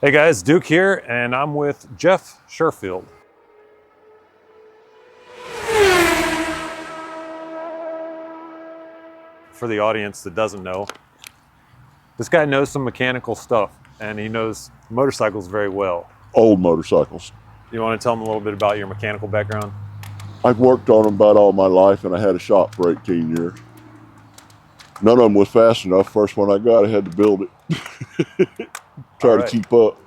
Hey guys, Duke here, and I'm with Jeff Sherfield. For the audience that doesn't know, this guy knows some mechanical stuff, and he knows motorcycles very well. Old motorcycles. You want to tell him a little bit about your mechanical background? I've worked on them about all my life, and I had a shop for 18 years. None of them was fast enough. First one I got, I had to build it. Try to keep up.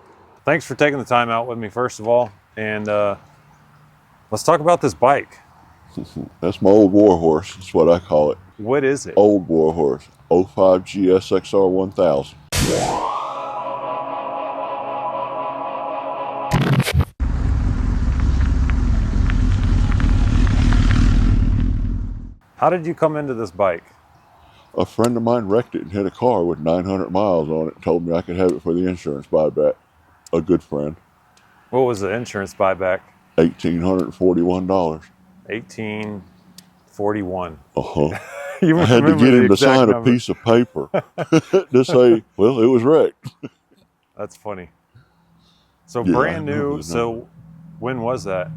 Thanks for taking the time out with me, first of all. And let's talk about this bike. That's my old war horse. That's what I call it. What is it? Old war horse. 05 GSXR1000. How did you come into this bike? A friend of mine wrecked it and hit a car with 900 miles on it and told me I could have it for the insurance buyback. A good friend. What was the insurance buyback? $1,841. $1,841. I had to get him to sign a piece of paper to say, well, it was wrecked. That's funny. So yeah, brand new. So when was that?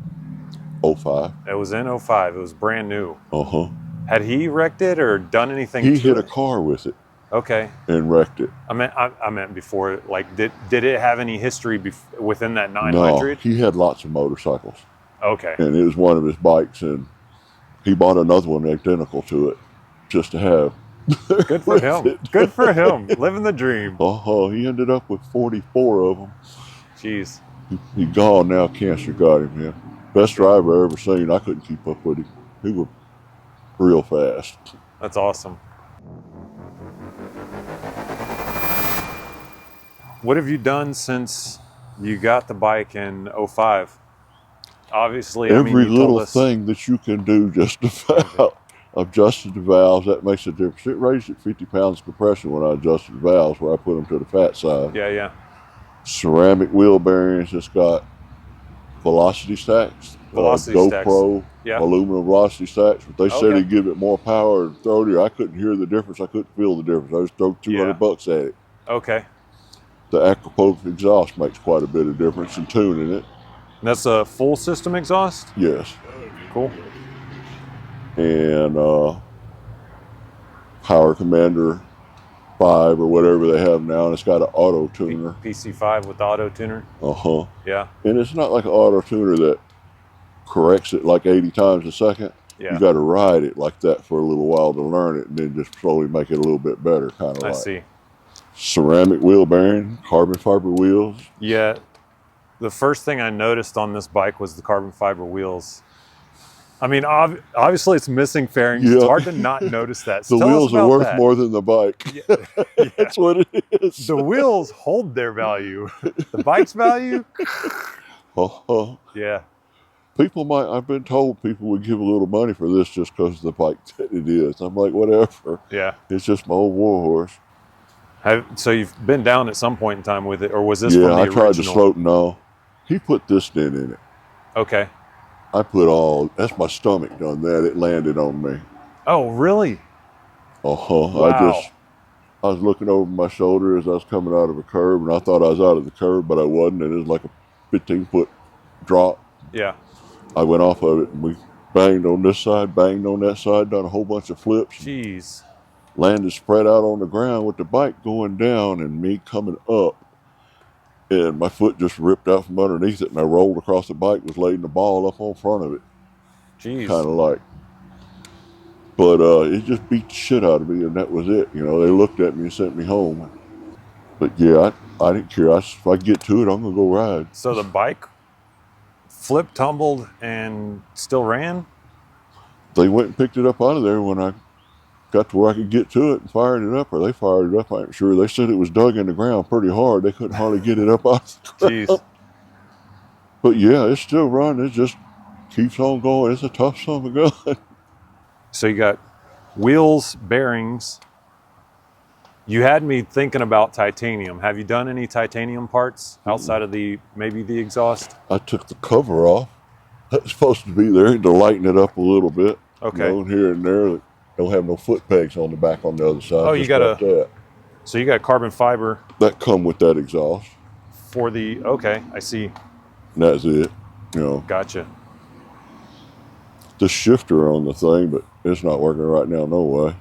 05. It was in 05. It was brand new. Uh-huh. Had he wrecked it or done anything to it? He hit a car with it. Okay. And wrecked it. I meant before. Like, did it have any history within that 900? No, he had lots of motorcycles. Okay. And it was one of his bikes, and he bought another one identical to it just to have. Good for him. Good for him. Living the dream. He ended up with 44 of them. Jeez. He gone now. Cancer got him, man. Best driver I ever seen. I couldn't keep up with him. He was real fast. That's awesome. What have you done since you got the bike in 05? Obviously, every little thing that you can do just about. Adjusted the valves, that makes a difference. It raised it 50 pounds of compression when I adjusted the valves, where I put them to the fat side. Yeah, yeah. Ceramic wheel bearings, it's got velocity stacks. GoPro, yeah. Aluminum velocity stacks. But they said it'd give it more power and throw it. I couldn't hear the difference. I couldn't feel the difference. I just threw $200 at it. Okay. The Acapulco exhaust makes quite a bit of difference in tuning it. And that's a full system exhaust? Yes. Cool. And Power Commander 5 or whatever they have now, and it's got an auto tuner. PC5 with the auto tuner? Yeah. And it's not like an auto tuner that corrects it like 80 times a second. Yeah. You got to ride it like that for a little while to learn it, and then just slowly make it a little bit better, kind of like. I see. Ceramic wheel bearing, carbon fiber wheels. Yeah. The first thing I noticed on this bike was the carbon fiber wheels. I mean, obviously it's missing fairings. Yeah. It's hard to not notice that. So the wheels are worth more than the bike. Yeah. That's what it is. The wheels hold their value. The bike's value? Yeah. I've been told people would give a little money for this just because of the bike that it is. I'm like, whatever. Yeah. It's just my old war horse. So you've been down at some point in time with it, or was this from the original? Yeah, I tried to slow it. No. He put this dent in it. Okay. That's my stomach done that. It landed on me. Oh, really? Wow. I was looking over my shoulder as I was coming out of a curb, and I thought I was out of the curb, but I wasn't, and it was like a 15-foot drop. Yeah. I went off of it, and we banged on this side, banged on that side, done a whole bunch of flips. Jeez. Landed spread out on the ground with the bike going down and me coming up. And my foot just ripped out from underneath it, and I rolled across the bike, was laying the ball up on front of it. Jeez. Kind of like. But it just beat the shit out of me, and that was it. You know, they looked at me and sent me home. But yeah, I didn't care. If I get to it, I'm going to go ride. So the bike flipped, tumbled, and still ran? They went and picked it up out of there when I got to where I could get to it and fired it up, or they fired it up, I'm sure. They said it was dug in the ground pretty hard. They couldn't hardly get it up out of the ground. Jeez. But yeah, it's still running. It just keeps on going. It's a tough son of a gun. So you got wheels, bearings. You had me thinking about titanium. Have you done any titanium parts outside of maybe the exhaust? I took the cover off. That's supposed to be there to lighten it up a little bit. Okay. You know, here and there. Don't have no foot pegs on the back on the other side. Oh, you got so you got carbon fiber. That come with that exhaust. for the, okay, I see. And that's it. You know, Gotcha. the shifter on the thing, but it's not working right now, no way.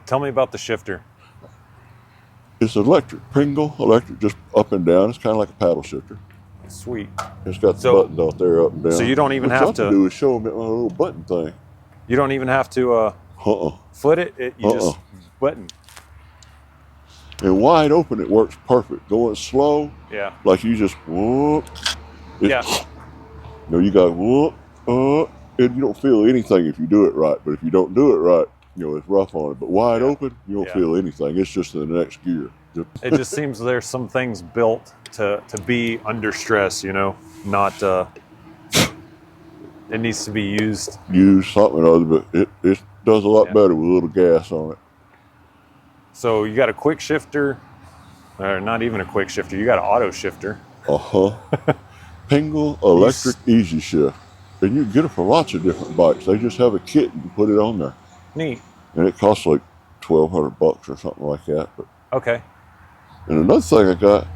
Tell me about the shifter. It's electric, Pringle electric, just up and down. It's kind of like a paddle shifter. Sweet. It's got the buttons out there, up and down. So you don't even have to do is show them a little button thing. You don't even have to foot it. You just button. And wide open, it works perfect. Going slow, Yeah. like you just whoop. Yeah. You know, you got whoop, and you don't feel anything if you do it right. But if you don't do it right, you know, it's rough on it. But wide open, you don't feel anything. It's just in the next gear. It just seems there's some things built to be under stress, you know, not, it needs to be used. Use something or other, but it does a lot better with a little gas on it. So you got a quick shifter, or not even a quick shifter, you got an auto shifter. Pingle electric easy shift. And you can get it for lots of different bikes. They just have a kit, you can put it on there. Neat. And it costs like $1,200 or something like that. But okay. And another thing I got,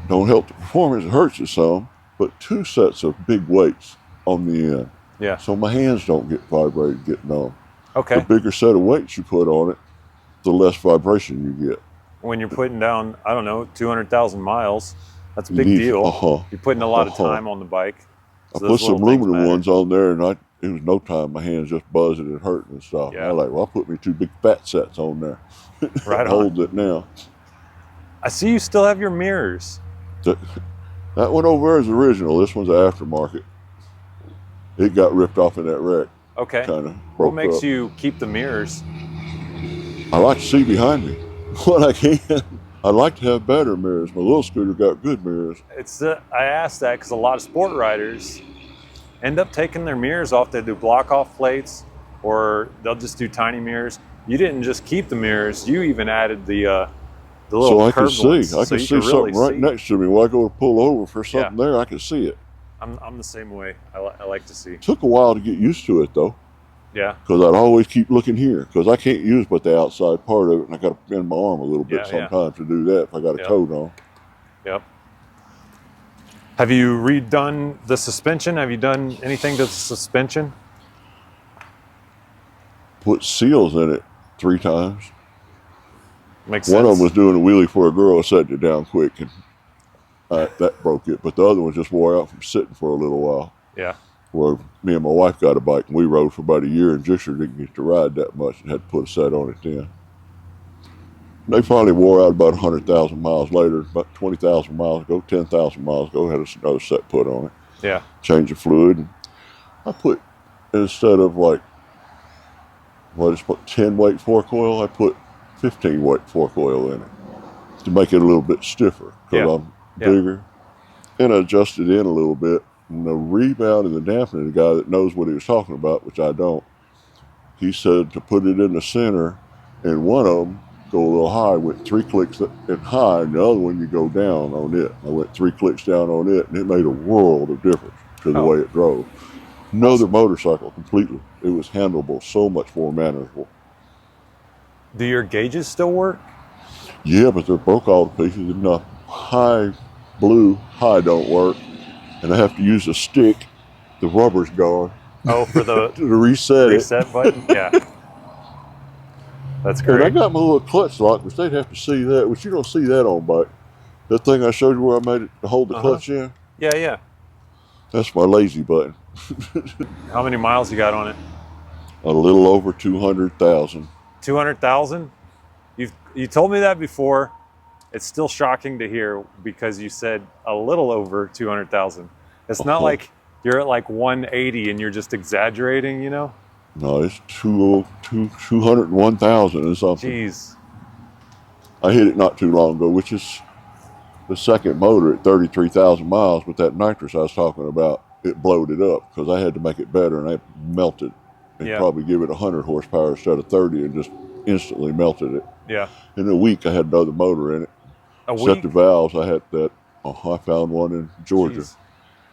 don't help the performance, it hurts it some, but 2 sets of big weights on the end. Yeah. So my hands don't get vibrated getting on. Okay. The bigger set of weights you put on it, the less vibration you get. When you're putting down, I don't know, 200,000 miles, that's a big deal. You're putting a lot of time on the bike. So I put some aluminum ones on there, and it was no time. My hands just buzzing and hurting and stuff. Yeah. I was like, well, I'll put me 2 big fat sets on there. Right on. Holds it now. I see you still have your mirrors. That one over there is original. This one's an aftermarket. It got ripped off in that wreck. Okay. Kind of broke What makes up. you keep the mirrors? I like to see behind me when I can. I like to have better mirrors. My little scooter got good mirrors. I asked that because a lot of sport riders end up taking their mirrors off. They do block off plates, or they'll just do tiny mirrors. You didn't just keep the mirrors. You even added the little so I can curved ones, see. I can you see really something right next to me. When I go to pull over for something there, I can see it. I'm the same way. I like to see. Took a while to get used to it though. Yeah. Because I'd always keep looking here because I can't use but the outside part of it, and I got to bend my arm a little bit sometimes to do that if I got a coat on. Yep. Have you redone the suspension? Have you done anything to the suspension? Put seals in it 3 times. Makes sense. One of them was doing a wheelie for a girl, setting it down quick, and that broke it. But the other one just wore out from sitting for a little while. Yeah. Where me and my wife got a bike, and we rode for about a year, and Gixxer didn't get to ride that much and had to put a set on it then. They finally wore out about 100,000 miles later, about 20,000 miles ago, 10,000 miles ago, had another set put on it. Yeah. Change the fluid. And I put, instead of like, 10 weight fork oil, I put 15 weight fork oil in it to make it a little bit stiffer because I'm bigger. And I adjusted in a little bit. And the rebound and the dampening, the guy that knows what he was talking about, which I don't, he said to put it in the center, and one of them go a little high, went 3 clicks and high, and the other one you go down on it. I went 3 clicks down on it, and it made a world of difference to the way it drove. Another motorcycle completely. It was handleable, so much more manageable. Do your gauges still work? Yeah, but they're broke all to pieces. And the high don't work. And I have to use a stick. The rubber's gone. Oh, for the to reset button? Yeah. That's great. And I got my little clutch lock, which they'd have to see that, which you don't see that on bike. That thing I showed you where I made it to hold the clutch in? Yeah. That's my lazy button. How many miles you got on it? A little over 200,000. 200,000? You told me that before. It's still shocking to hear because you said a little over 200,000. It's not like you're at like 180 and you're just exaggerating, you know? No, it's 201,000 and something. Jeez. I hit it not too long ago, which is the second motor at 33,000 miles, but that nitrous I was talking about, it blowed it up because I had to make it better, and I melted and probably give it 100 horsepower instead of 30 and just instantly melted it. Yeah. In a week, I had another motor in it. Set the valves. I had that. I found one in Georgia. Jeez.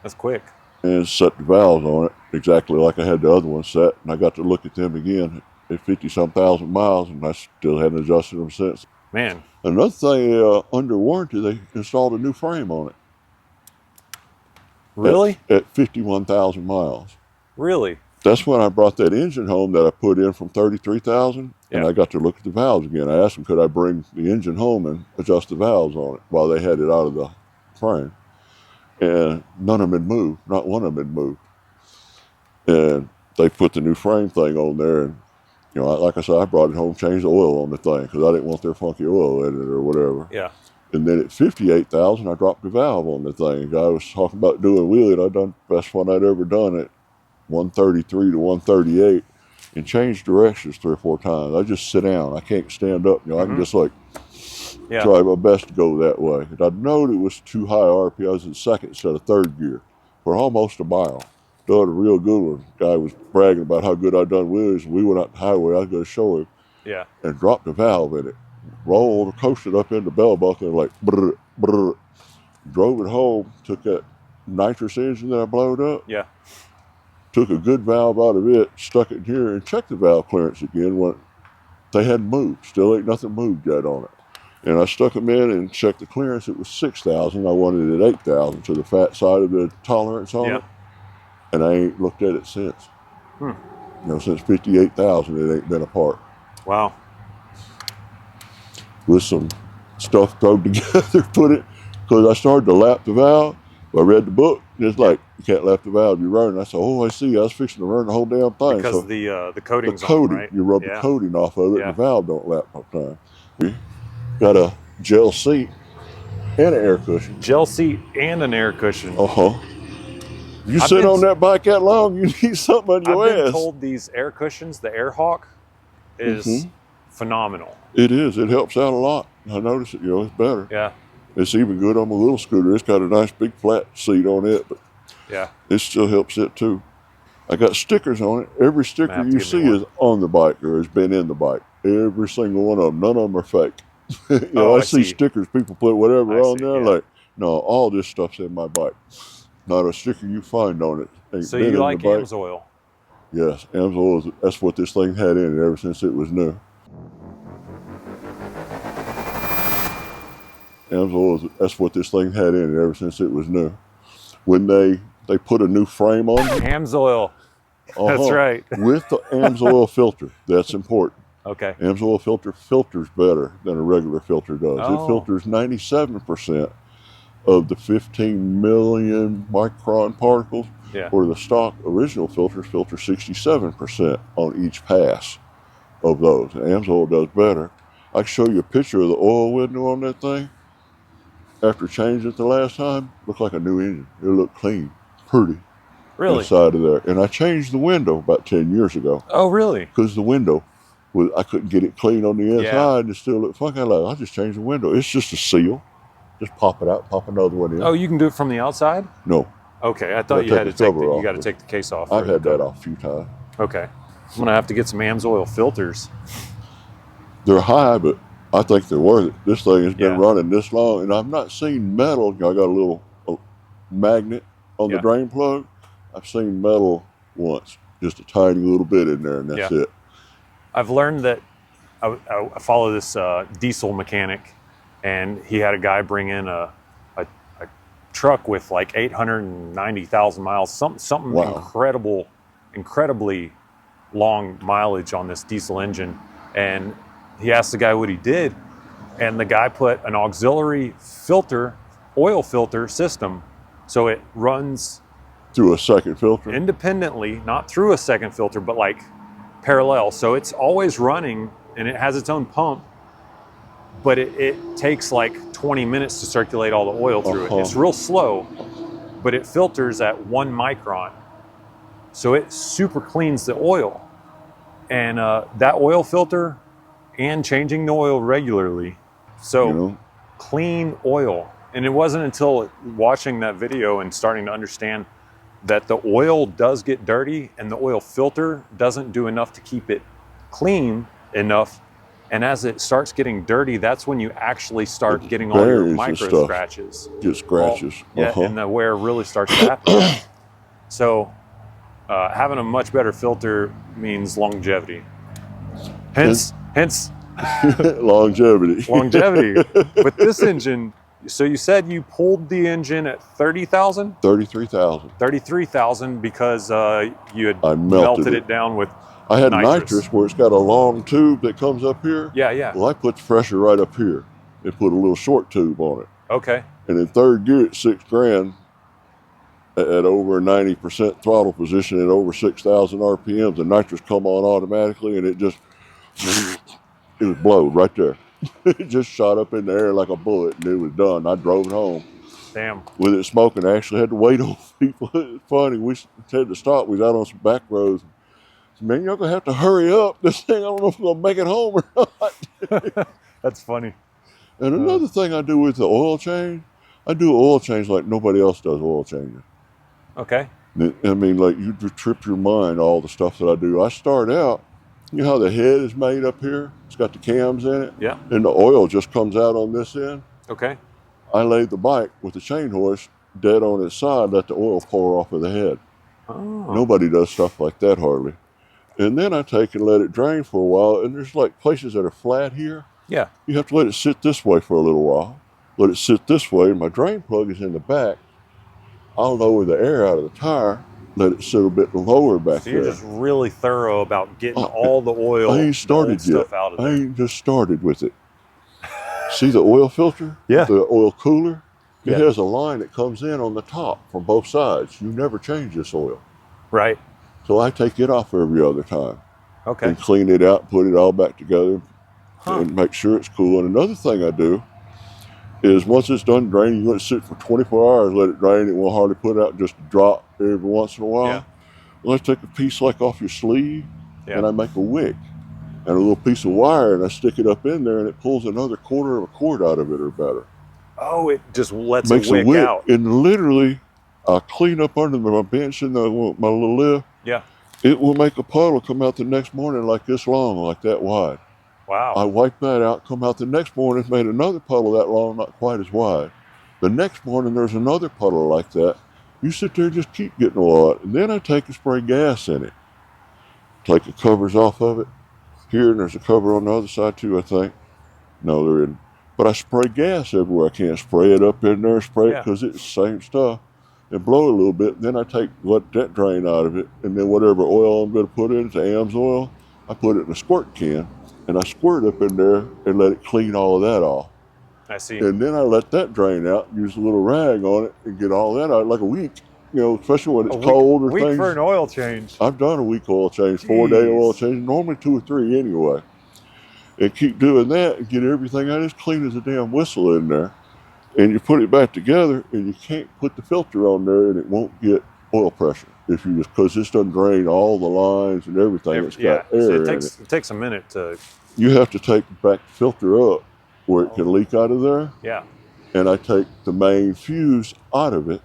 That's quick. And set the valves on it exactly like I had the other one set. And I got to look at them again at 50-some thousand miles, and I still hadn't adjusted them since. Man. Another thing, under warranty, they installed a new frame on it. Really? At 51,000 miles. Really? That's when I brought that engine home that I put in from 33,000, and Yeah. I got to look at the valves again. I asked them, could I bring the engine home and adjust the valves on it while they had it out of the frame. And none of them had moved. Not one of them had moved. And they put the new frame thing on there, and like I said, I brought it home, changed the oil on the thing because I didn't want their funky oil in it or whatever. Yeah. And then at 58,000, I dropped the valve on the thing. I was talking about doing wheelie. I done the best one I'd ever done at 133 to 138, and changed directions 3 or 4 times. I just sit down. I can't stand up. I can just try my best to go that way. And I knowed it was too high RPM. I was in second instead of third gear for almost a mile. Done a real good one. Guy was bragging about how good I'd done wheelies. We went out the highway. I was going to show him. Yeah. And dropped the valve in it. Rolled, coasted up into bell buckle and like brr, brr. Drove it home. Took that nitrous engine that I blowed up. Yeah. Took a good valve out of it, stuck it in here, and checked the valve clearance again. When they hadn't moved. Still ain't nothing moved yet on it. And I stuck them in and checked the clearance. It was 6,000. I wanted it at 8,000 to the fat side of the tolerance on it. And I ain't looked at it since. Since 58,000, it ain't been apart. Wow. With some stuff thrown together, put it, because I started to lap the valve. I read the book, and it's like, you can't lap the valve, you're running. I said, I see, I was fixing to run the whole damn thing. Because so the coating's the coating, on, right? you rub the coating off of it, and the valve don't lap no time. We got a gel seat and an air cushion. Gel seat and an air cushion. You sit on that bike that long, you need something on your ass. I've been told these air cushions, the Air Hawk, is phenomenal. It is. It helps out a lot. I notice it. It's better. Yeah. It's even good on my little scooter. It's got a nice big flat seat on it, but it still helps it too. I got stickers on it. Every sticker you see is on the bike or has been in the bike. Every single one of them. None of them are fake. I see stickers people put whatever on there. Like, no, all this stuff's in my bike. Not a sticker you find on it ain't So been you in like the bike. AMSOIL? Yes, AMSOIL, that's what this thing had in it ever since it was new. AMSOIL, that's what this thing had in it ever since it was new. When they put a new frame on it. AMSOIL. That's right. With the AMSOIL filter, that's important. Okay. AMSOIL filters better than a regular filter does. It filters 97% of the 15 million micron particles, where the stock original filters filter 67% on each pass of those. And AMSOIL does better. I can show you a picture of the oil window on that thing. After changing it the last time, looked like a new engine. It looked clean, pretty. Really? Inside of there. And I changed the window about 10 years ago. Oh, really? Because the window, I couldn't get it clean on the inside and it still looked funky. I just changed the window. It's just a seal. Just pop it out, pop another one in. Oh, you can do it from the outside? No. Okay, I thought you had to take the case off. I've had that off a few times. Okay. I'm going to have to get some AMSOIL filters. They're high, but I think they're worth it. This thing has been running this long, and I've not seen metal. I got a little magnet on the drain plug. I've seen metal once, just a tiny little bit in there, and that's it. I've learned that I follow this diesel mechanic, and he had a guy bring in a truck with like 890,000 miles, something incredibly long mileage on this diesel engine. And he asked the guy what he did, and the guy put an auxiliary filter, oil filter system, so it runs through a second filter independently, not through a second filter, but like parallel. So it's always running, and it has its own pump, but it takes like 20 minutes to circulate all the oil through it. It's real slow, but it filters at 1 micron. So it super cleans the oil. And that oil filter and changing the oil regularly. So clean oil. And it wasn't until watching that video and starting to understand that the oil does get dirty and the oil filter doesn't do enough to keep it clean enough. And as it starts getting dirty, that's when you actually start getting all your micro scratches. Get scratches. And the wear really starts to happen. So having a much better filter means longevity. Hence longevity. With this engine, So you said you pulled the engine at 30,000? 33,000. 33,000 because you had I melted it down with I had nitrous where it's got a long tube that comes up here. Yeah, yeah. Well, I put the pressure right up here and put a little short tube on it. Okay. And in third gear at 6 grand, at over 90% throttle position at over 6,000 RPMs, the nitrous come on automatically, and it just, it was blowed right there. It just shot up in the air like a bullet, and it was done. I drove it home. Damn. With it smoking, I actually had to wait on people. It's funny. We had to stop. We was out on some back roads. Man, you're going to have to hurry up. This thing, I don't know if we're going to make it home or not. That's funny. And another thing I do with the oil change, I do oil change like nobody else does oil changing. Okay. I mean, like you trip your mind, all the stuff that I do. I start out, you know how the head is made up here? It's got the cams in it. Yeah. And the oil just comes out on this end. Okay. I laid the bike with the chain hoist dead on its side, let the oil pour off of the head. Oh. Nobody does stuff like that hardly. And then I take and let it drain for a while, and there's like places that are flat here. Yeah. You have to let it sit this way for a little while. Let it sit this way. My drain plug is in the back. I'll lower the air out of the tire, let it sit a bit lower back there. So you're just really thorough about getting all the oil I ain't started yet. stuff out of there. I ain't just started with it. See the oil filter? Yeah. The oil cooler? It Yeah. has a line that comes in on the top from both sides. You never change this oil. Right. So I take it off every other time. Okay. And clean it out, put it all back together, Huh. and make sure it's cool. And another thing I do is once it's done draining, you let it sit for 24 hours, let it drain. It won't hardly put out, just drop every once in a while. Yeah. Let's take a piece like off your sleeve, Yeah. and I make a wick and a little piece of wire, and I stick it up in there, and it pulls another quarter of a cord out of it or better. Oh, it just lets Makes it wick out. And literally, I clean up under my bench in my little lift. Yeah. It will make a puddle come out the next morning like this long, like that wide. Wow. I wipe that out, come out the next morning, made another puddle that long, not quite as wide. The next morning, there's another puddle like that. You sit there and just keep getting oil out. And then I take and spray gas in it. Take the covers off of it. Here, and there's a cover on the other side too, I think. No, there isn't. But I spray gas everywhere I can. Spray it up in there, spray it, because it's the same stuff. And blow it a little bit. Then I let that drain out of it. And then whatever oil I'm going to put in, it's AMS oil, I put it in a squirt can. And I squirt up in there and let it clean all of that off. I see. And then I let that drain out, use a little rag on it, and get all that out like a week. You know, especially when it's cold or week things. for an oil change. I've done a week oil change, 4-day oil change, normally 2 or 3 anyway. And keep doing that and get everything out as clean as a damn whistle in there. And you put it back together, and you can't put the filter on there, and it won't get oil pressure if you just, because this doesn't drain all the lines and everything. It's got air so in it takes a minute to. You have to take back the filter up where it can leak out of there. Yeah. And I take the main fuse out of it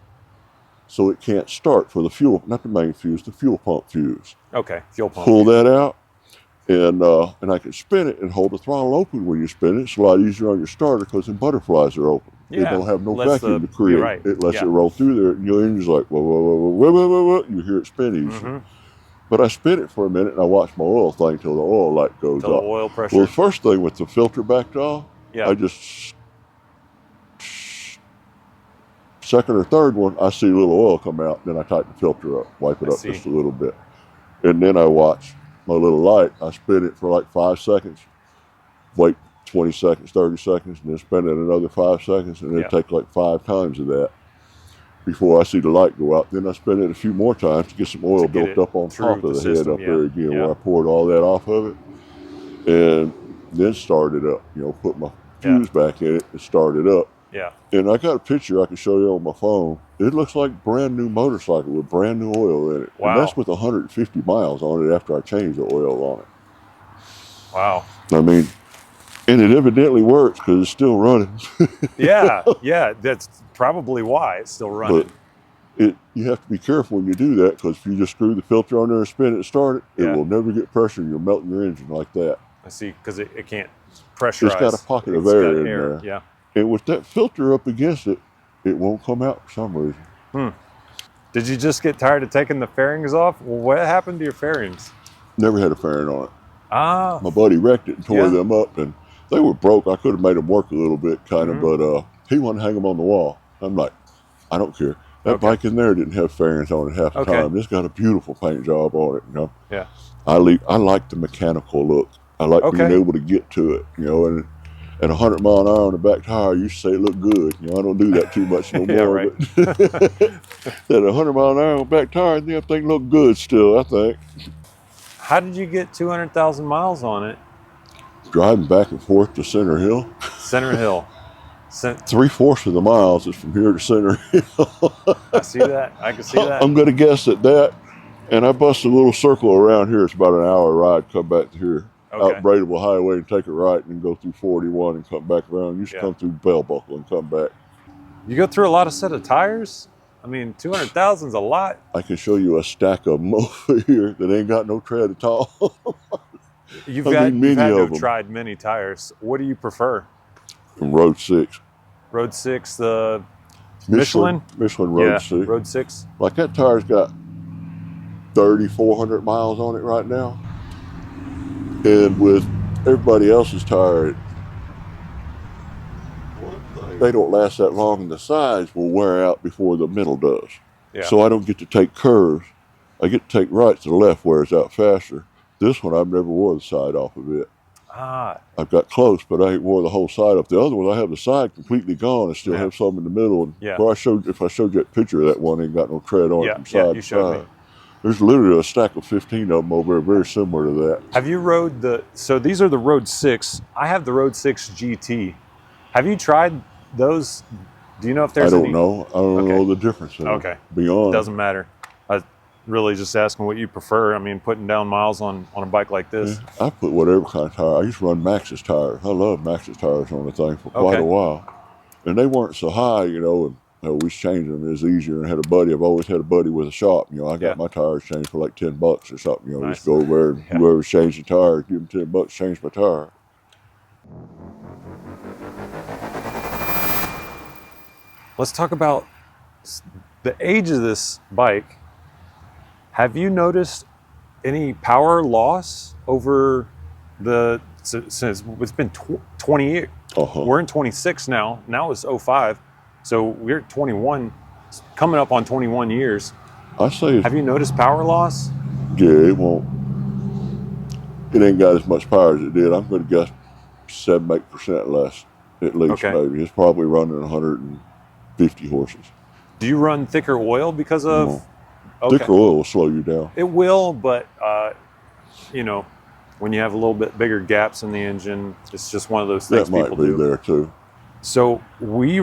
so it can't start for the fuel, not the main fuse, the fuel pump fuse. Okay, fuel pump. Pull that out, and I can spin it and hold the throttle open when you spin it. It's a lot easier on your starter because the butterflies are open. Yeah. It don't have no Lets vacuum to create. Right. It lets it roll through there, and your engine's like, whoa, whoa, whoa, whoa, whoa, whoa, whoa. You hear it spin easy. Mm-hmm. But I spin it for a minute, and I watch my oil thing till the oil light goes Till off. the oil pressure. Well, the first thing with the filter backed off, I just, second or third one, I see a little oil come out, then I tighten the filter up, wipe it up just a little bit. And then I watch my little light. I spin it for like 5 seconds, wait 20 seconds, 30 seconds, and then spin it another 5 seconds, and then take like 5 times of that before I see the light go out. Then I spin it a few more times to get some oil built up on top of the head up there again, where I poured all that off of it. And then start it up, you know, put my fuse back in it and start it up. Yeah. And I got a picture I can show you on my phone. It looks like brand new motorcycle with brand new oil in it. Wow. And that's with 150 miles on it after I changed the oil on it. Wow. I mean, and it evidently works because it's still running. yeah, that's probably why it's still running. But you have to be careful when you do that, because if you just screw the filter on there and spin it and start it, it will never get pressure and you'll melt your engine like that. I see, because it can't pressurize. It's got a pocket of air in there. Yeah. And with that filter up against it, it won't come out for some reason. Did you just get tired of taking the fairings off? Well, what happened to your fairings? Never had a fairing on it. Ah. My buddy wrecked it and tore them up, and they were broke. I could have made them work a little bit, kind of, but He wanted to hang them on the wall. I'm like, I don't care. That Okay. bike in there didn't have fairings on it half the Okay. time. It's got a beautiful paint job on it, you know. Yeah. I like the mechanical look. I like being Okay. able to get to it, you know, and at 100 mile an hour on the back tire, you say it looked good. You know, I don't do that too much no Yeah, more. right. But at 100 mile an hour on the back tire, the thing looked good still, I think. How did you get 200,000 miles on it? Driving back and forth to Center Hill. Center Hill. 3/4 of the miles is from here to Center Hill. I see that. I can see that. I'm going to guess at that. And I bust a little circle around here. It's about an hour ride, come back to here. Okay. Out Braidable Highway and take a right and go through 41 and come back around. You should come through Bell Buckle and come back. You go through a lot of set of tires? I mean, 200,000 is a lot. I can show you a stack of them over here that ain't got no tread at all. You've had many to of have them. tried many tires. What do you prefer? From Road 6. Road 6, the Michelin? Michelin Road 6. Road 6. Like that tire's got 3,400 miles on it right now. And with everybody else's tire, they don't last that long, and the sides will wear out before the middle does. Yeah. So I don't get to take curves. I get to take right to the left, wears out faster. This one, I've never wore the side off of it. Ah. I've got close, but I ain't wore the whole side off. The other one, I have the side completely gone. I still have some in the middle. And Yeah. if I showed you that picture of that one, ain't got no tread on it from side you to showed side. me. There's literally a stack of 15 of them over there, very similar to that. Have you rode so these are the Road 6. I have the Road 6 GT. Have you tried those? Do you know if there's I don't know. I don't know the difference in them. Okay. Beyond. Doesn't matter. I really just asking what you prefer. I mean, putting down miles on a bike like this. Yeah, I put whatever kind of tire. I used to run Maxxis tires. I love Maxxis tires on the thing for quite a while. And they weren't so high, you know, and we was changing them. It was easier. And I had a buddy. I've always had a buddy with a shop. You know, I got my tires changed for like $10 or something. You know, just go over there and whoever's changing tires, give them $10, change my tire. Let's talk about the age of this bike. Have you noticed any power loss over since it's been 20 years? We're in 26 now. Now it's 05. So we're 21, coming up on 21 years. I say, have you noticed power loss? Yeah, it won't. It ain't got as much power as it did. I'm going to guess 7-8% less, at least, maybe. It's probably running 150 horses. Do you run thicker oil because of? Thicker oil will slow you down. It will, but you know, when you have a little bit bigger gaps in the engine, it's just one of those things people do. That might be there too. So we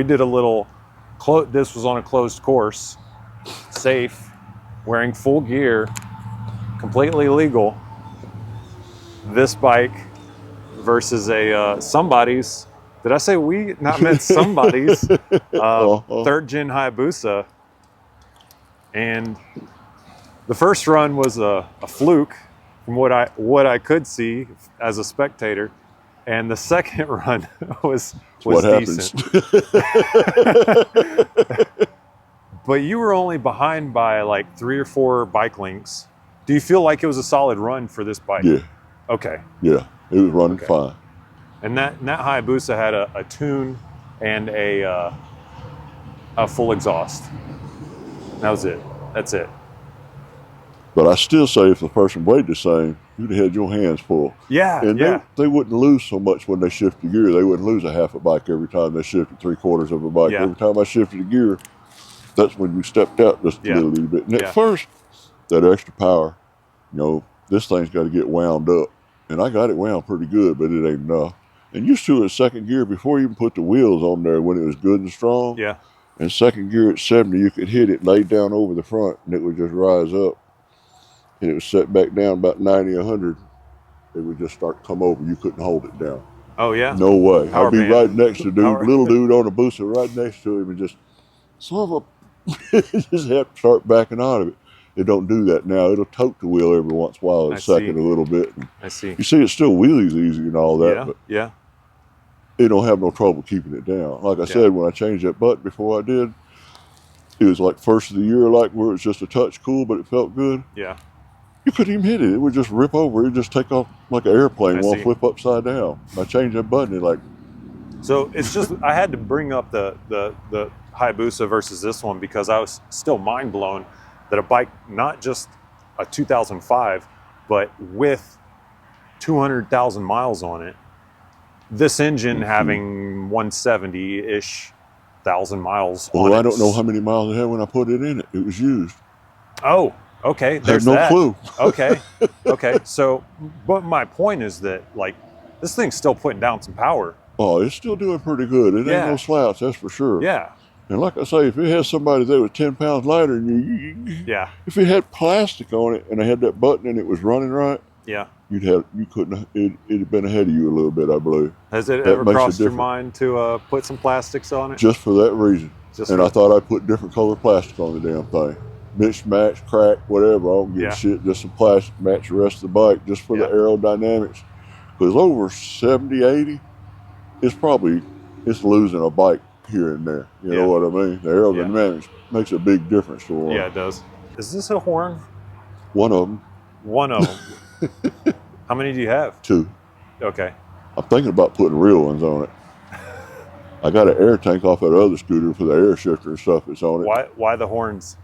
did a little, this was on a closed course, safe, wearing full gear, completely legal. This bike versus a somebody's, did I say we? Not meant somebody's, third gen Hayabusa. And the first run was a fluke from what I could see as a spectator, and the second run was decent. But you were only behind by like 3 or 4 bike lengths. Do you feel like it was a solid run for this bike? Yeah. Okay. Yeah, it was running fine. And that Hayabusa had a tune and a full exhaust. That was it. That's it. But I still say if the person weighed the same, you'd have had your hands full. Yeah, and they wouldn't lose so much when they shifted gear. They wouldn't lose a half a bike every time they shifted 3/4 of a bike. Yeah. Every time I shifted a gear, that's when you stepped out just a little bit. And at first, that extra power, you know, this thing's got to get wound up. And I got it wound pretty good, but it ain't enough. And used to in second gear, before you even put the wheels on there when it was good and strong, in second gear at 70, you could hit it laid down over the front, and it would just rise up. And it was set back down about 90, 100. It would just start to come over. You couldn't hold it down. Oh, yeah? No way. I'd be right next to little dude on a booster right next to him and just, just have to start backing out of it. It don't do that now. It'll tote the wheel every once in a while, a second a little bit. I see. You see, it still wheelies easy and all that, but yeah. It don't have no trouble keeping it down. Like I said, when I changed that button before I did, it was like first of the year, like where it's just a touch cool, but it felt good. Yeah. You couldn't even hit it. It would just rip over. It would just take off like an airplane, flip upside down. I changed that button, it like So it's just, I had to bring up the Hayabusa versus this one because I was still mind blown that a bike, not just a 2005, but with 200,000 miles on it, this engine having 170-ish thousand miles on it. Well, I don't know how many miles it had when I put it in it. It was used. Oh, okay. There's I had no clue. Okay. Okay. So, but my point is that, like, this thing's still putting down some power. Oh, it's still doing pretty good. It ain't no slouch, that's for sure. Yeah. And like I say, if it has somebody that was 10 pounds lighter than you, yeah. If it had plastic on it and I had that button and it was running right, yeah, it'd have been ahead of you a little bit, I believe. Has it ever crossed your mind to put some plastics on it? Just for that reason. I thought I'd put different color plastic on the damn thing. Mix, match, crack, whatever. I don't give a shit. Just some plastic match the rest of the bike just for the aerodynamics. Because over 70, 80, it's losing a bike here and there. You know what I mean? The aerodynamics makes a big difference to one. Yeah, it does. Is this a horn? One of them. One of them. How many do you have? 2. Okay. I'm thinking about putting real ones on it. I got an air tank off that other scooter for the air shifter and stuff that's on it. Why the horns?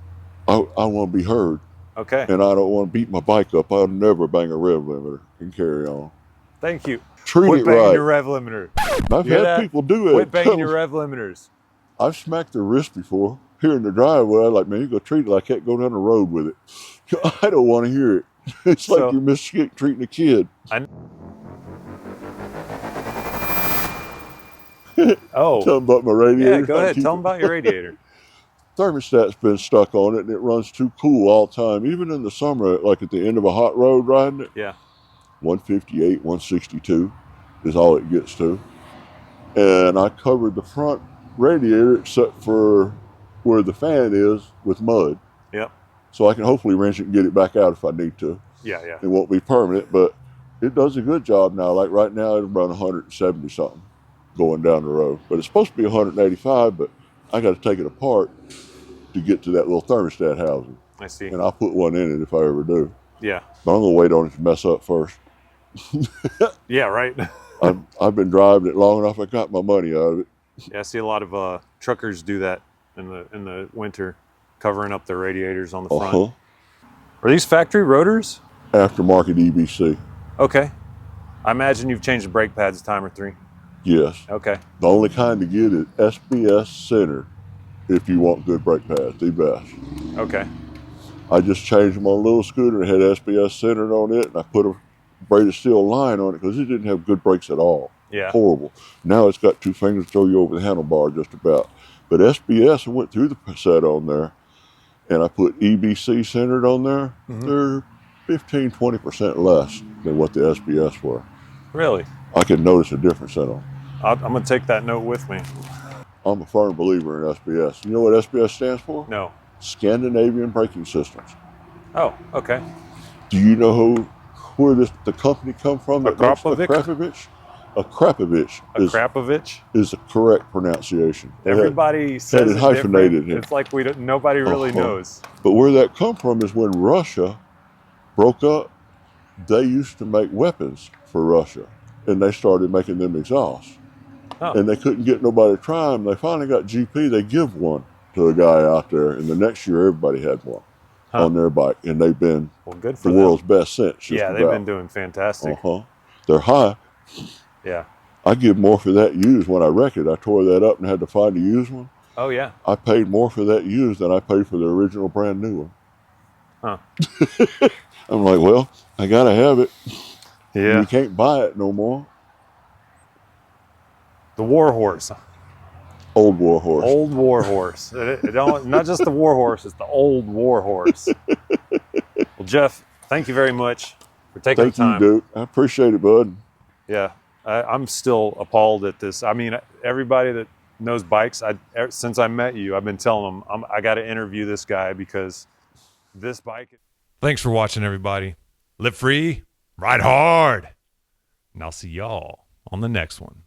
I want to be heard. Okay. And I don't want to beat my bike up. I'll never bang a rev limiter and carry on. Thank you. Treat Quit it banging right. your rev limiter. I've had people do it. Quit banging your rev limiters. I've smacked their wrist before. Here in the driveway, I'm like, man, you go treat it like I can't go down the road with it. I don't want to hear it. It's like you're mistreating a kid. Oh. Tell them about my radiator. Yeah, go ahead. Tell them about your radiator. Thermostat's been stuck on it, and it runs too cool all the time. Even in the summer, like at the end of a hot road riding it. Yeah. 158, 162 is all it gets to. And I covered the front radiator except for where the fan is with mud. Yep. So I can hopefully wrench it and get it back out if I need to. Yeah, yeah. It won't be permanent, but it does a good job now. Like right now, it'll run 170 something going down the road. But it's supposed to be 185, but I got to take it apart to get to that little thermostat housing. I see. And I'll put one in it if I ever do. Yeah. But I'm going to wait on it to mess up first. Yeah, right. I've been driving it long enough. I got my money out of it. Yeah, I see a lot of truckers do that in the winter, covering up their radiators on the front. Are these factory rotors? Aftermarket EBC. Okay. I imagine you've changed the brake pads a time or 3. Yes. Okay. The only kind to get is SBS centered if you want good brake pads, the best. Okay. I just changed them on a little scooter and had SBS centered on it, and I put a braided steel line on it because it didn't have good brakes at all. Yeah. Horrible. Now it's got 2 fingers to throw you over the handlebar just about. But SBS, I went through the set on there, and I put EBC centered on there. Mm-hmm. They're 15, 20% less than what the SBS were. Really? I can notice a difference in them. I'm going to take that note with me. I'm a firm believer in SBS. You know what SBS stands for? No. Scandinavian Braking Systems. Oh, okay. Do you know where the company come from? Akrapovic? Akrapovic is the correct pronunciation. Everybody says it hyphenated. It's like nobody really knows. But where that come from is when Russia broke up, they used to make weapons for Russia, and they started making them exhaust. Oh. And they couldn't get nobody to try them. They finally got GP. They give one to a guy out there, and the next year everybody had one on their bike, and they've been good for the world's best since. Yeah, they've been doing fantastic. They're high. Yeah. I give more for that used when I wrecked it. I tore that up and had to find a used one. Oh, yeah. I paid more for that used than I paid for the original brand new one. Huh. I'm like, well, I got to have it. Yeah. You can't buy it no more. The war horse. Old war horse. Old war horse. Not just the war horse, it's the old war horse. Well, Jeff, thank you very much for taking the time. Thank you, Duke. I appreciate it, bud. Yeah. I'm still appalled at this. I mean, everybody that knows bikes, since I met you, I've been telling them I got to interview this guy because this bike. Thanks for watching, everybody. Live free, ride hard. And I'll see y'all on the next one.